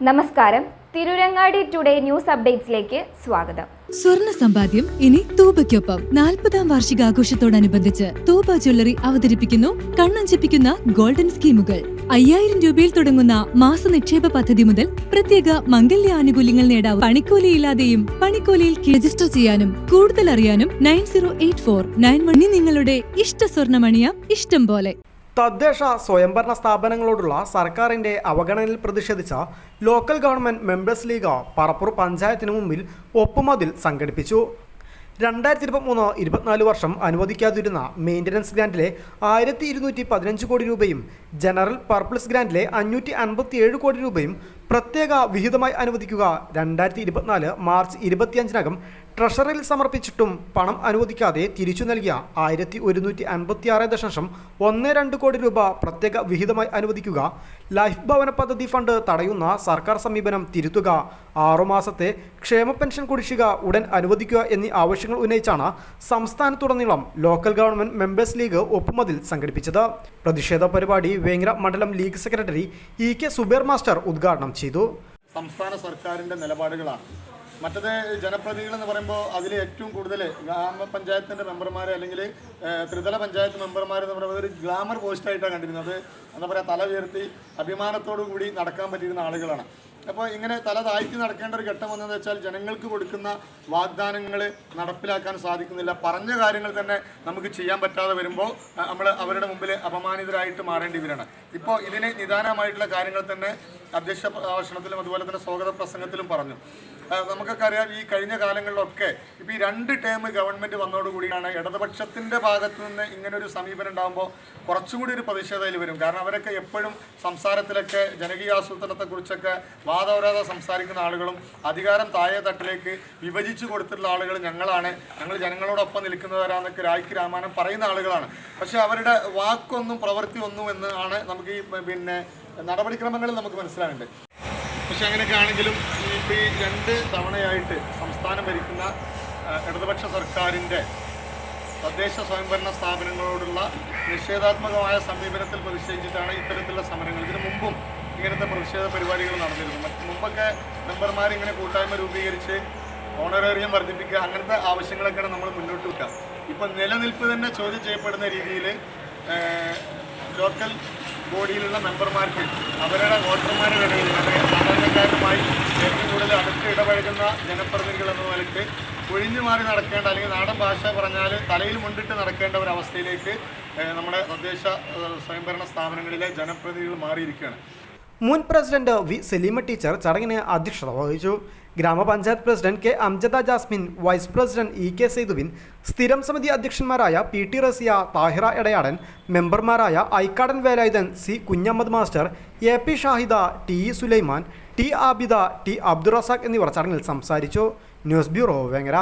നമസ്കാരം. Tirurangadi today news അപ്ഡേറ്റ്സിലേക്ക് സ്വാഗതം. സ്വർണ്ണ സമ്പാദ്യം ഇനി തൂബയ്ക്കൊപ്പം 40-ാം വാർഷികാഘോഷത്തോടനുബന്ധിച്ച് തൂബ ജ്വല്ലറി അവതരിപ്പിക്കുന്നു കണ്ണഞ്ചിപ്പിക്കുന്ന ഗോൾഡൻ സ്കീമുകൾ. 5000 രൂപയിൽ തുടങ്ങുന്ന മാസ നിക്ഷേപ പദ്ധതി മുതൽ പ്രത്യേക മംഗല്യ ആനുകൂല്യങ്ങൾ നേടാം. പണിക്കൂലിയില്ലാതെയും പണിക്കൂലിയിൽ രജിസ്റ്റർ ചെയ്യാനും കൂടുതൽ അറിയാനും 908491 നിങ്ങളുടെ ഇഷ്ട സ്വർണ്ണമണിയാം ഇഷ്ടം പോലെ. തദ്ദേശ സ്വയംഭരണ സ്ഥാപനങ്ങളോടുള്ള സർക്കാരിന്റെ അവഗണനയിൽ പ്രതിഷേധിച്ച local government members league Parappur പഞ്ചായത്തിന് മുമ്പിൽ ഒപ്പുമതിൽ സംഘടിപ്പിച്ചു. 2023-24 വർഷം അനുവദിക്കാതിരുന്ന മെയിൻ്റനൻസ് ഗ്രാൻറ്റിലെ 1215 കോടി രൂപയും ജനറൽ പർപ്പിൾസ് ഗ്രാൻറ്റിലെ 557 കോടി രൂപയും പ്രത്യേക വിഹിതമായി അനുവദിക്കുക 2024 മാർച്ച് 25-നകം ട്രഷറിയിൽ സമർപ്പിച്ചിട്ടും പണം അനുവദിക്കാതെ തിരിച്ചു നൽകിയ 1156.12 കോടി രൂപ പ്രത്യേക വിഹിതമായി അനുവദിക്കുക, ലൈഫ് ഭവന പദ്ധതി ഫണ്ട് തടയുന്ന സർക്കാർ സമീപനം തിരുത്തുക, 6 മാസത്തെ ക്ഷേമ പെൻഷൻ കുടിശ്ശിക ഉടൻ അനുവദിക്കുക എന്നീ ആവശ്യങ്ങൾ ഉന്നയിച്ചാണ് സംസ്ഥാനത്തുടനീളം ലോക്കൽ ഗവൺമെന്റ് മെമ്പേഴ്സ് ലീഗ് ഒപ്പുമതിൽ സംഘടിപ്പിച്ചത്. പ്രതിഷേധ പരിപാടി വേങ്ങര മണ്ഡലം league secretary EK Zubair master ഉദ്ഘാടനം ചെയ്തു. സംസ്ഥാന സർക്കാരിൻ്റെ നിലപാടുകളാണ്. മറ്റത് ജനപ്രതിനിധികൾ എന്ന് പറയുമ്പോൾ അതിൽ ഏറ്റവും കൂടുതൽ ഗ്രാമപഞ്ചായത്തിൻ്റെ മെമ്പർമാർ അല്ലെങ്കിൽ ത്രിതല പഞ്ചായത്ത് മെമ്പർമാർ എന്ന് പറയുമ്പോൾ ഒരു ഗ്ലാമർ പോസ്റ്റായിട്ടാണ് കണ്ടിരുന്നത്. എന്താ പറയുക, തല ഉയർത്തി അഭിമാനത്തോടു കൂടി നടക്കാൻ പറ്റിയിരുന്ന ആളുകളാണ്. അപ്പോൾ ഇങ്ങനെ തല താഴ്ത്തി നടക്കേണ്ട ഒരു ഘട്ടം വന്നതെന്ന് വെച്ചാൽ ജനങ്ങൾക്ക് കൊടുക്കുന്ന വാഗ്ദാനങ്ങൾ നടപ്പിലാക്കാൻ സാധിക്കുന്നില്ല. പറഞ്ഞ കാര്യങ്ങൾ തന്നെ നമുക്ക് ചെയ്യാൻ പറ്റാതെ വരുമ്പോൾ നമ്മൾ അവരുടെ മുമ്പിൽ അപമാനിതരായിട്ട് മാറേണ്ടി വരികയാണ്. ഇപ്പോൾ ഇതിന് നിദാനമായിട്ടുള്ള കാര്യങ്ങൾ തന്നെ അധ്യക്ഷ ഭാഷണത്തിലും അതുപോലെ തന്നെ സ്വാഗത പ്രസംഗത്തിലും പറഞ്ഞു. നമുക്കൊക്കെ അറിയാം, ഈ കഴിഞ്ഞ കാലങ്ങളിലൊക്കെ ഇപ്പോൾ ഈ 2 ടേം ഗവൺമെൻറ് വന്നതോടുകൂടിയാണ് ഇടതുപക്ഷത്തിൻ്റെ ഭാഗത്തു നിന്ന് ഇങ്ങനൊരു സമീപനം ഉണ്ടാകുമ്പോൾ കുറച്ചുകൂടി ഒരു പ്രതിഷേധത്തിൽ വരും. കാരണം അവരൊക്കെ എപ്പോഴും സംസാരത്തിലൊക്കെ ജനകീയാസൂത്രണത്തെക്കുറിച്ചൊക്കെ വാദവരാതെ സംസാരിക്കുന്ന ആളുകളും അധികാരം താഴെ തട്ടിലേക്ക് വിഭജിച്ചു കൊടുത്തിട്ടുള്ള ആളുകൾ ഞങ്ങളാണ്, ഞങ്ങൾ ജനങ്ങളോടൊപ്പം നിൽക്കുന്നവരാന്നൊക്കെ രായ്ക്ക് രാമായണം പറയുന്ന ആളുകളാണ്. പക്ഷേ അവരുടെ വാക്കൊന്നും പ്രവൃത്തി ഒന്നും എന്നാണ് നമുക്ക് ഈ നടപടിക്രമങ്ങളിൽ നമുക്ക് മനസ്സിലാകുന്നുണ്ട്. പക്ഷെ അങ്ങനെയൊക്കെ ആണെങ്കിലും ഇപ്പോൾ ഈ 2 തവണയായിട്ട് സംസ്ഥാനം ഭരിക്കുന്ന ഇടതുപക്ഷ സർക്കാരിൻ്റെ തദ്ദേശ സ്വയംഭരണ സ്ഥാപനങ്ങളോടുള്ള നിഷേധാത്മകമായ സമീപനത്തിൽ പ്രതിഷേധിച്ചിട്ടാണ് ഇത്തരത്തിലുള്ള സമരങ്ങൾ. ഇതിനു മുമ്പും ഇങ്ങനത്തെ പ്രതിഷേധ പരിപാടികൾ നടന്നിരുന്നു. മുമ്പൊക്കെ മെമ്പർമാർ ഇങ്ങനെ കൂട്ടായ്മ രൂപീകരിച്ച് ഓണറേറിയം വർദ്ധിപ്പിക്കുക, അങ്ങനത്തെ ആവശ്യങ്ങളൊക്കെയാണ് നമ്മൾ മുന്നോട്ട് വെക്കുക. ഇപ്പം നിലനിൽപ്പ് തന്നെ ചോദ്യം ചെയ്യപ്പെടുന്ന രീതിയിൽ ലോക്കൽ ബോഡിയിലുള്ള മെമ്പർമാർക്ക് അവരുടെ വോട്ടർമാരുടെ ഇടയിൽ അല്ലെങ്കിൽ സാധാരണക്കാരുമായി ഏറ്റവും കൂടുതൽ അടുത്ത് ഇടപഴകുന്ന ജനപ്രതിനിധികൾ എന്ന നിലയ്ക്ക് ഒഴിഞ്ഞു മാറി നടക്കേണ്ട, അല്ലെങ്കിൽ നാടൻ ഭാഷ പറഞ്ഞാൽ തലയിൽ മുണ്ടിട്ട് നടക്കേണ്ട ഒരവസ്ഥയിലേക്ക് നമ്മുടെ തദ്ദേശ സ്വയംഭരണ സ്ഥാപനങ്ങളിലെ ജനപ്രതിനിധികൾ മാറിയിരിക്കുകയാണ്. മുൻ പ്രസിഡന്റ് വി സലീമ ടീച്ചർ ചടങ്ങിന് അധ്യക്ഷത വഹിച്ചു. ഗ്രാമപഞ്ചായത്ത് president K Amjada Jasmin, vice president EK Saidubin, സ്ഥിരം സമിതി അധ്യക്ഷന്മാരായ PT റസിയ, താഹിറ എടയാടൻ, മെമ്പർമാരായ Aikkadan Velayudhan, C Kunhammad master, AP Shahida, TE Sulaiman, T Abida, T Abdurazak എന്നിവർ ചടങ്ങിൽ സംസാരിച്ചു. News bureau, Vengara.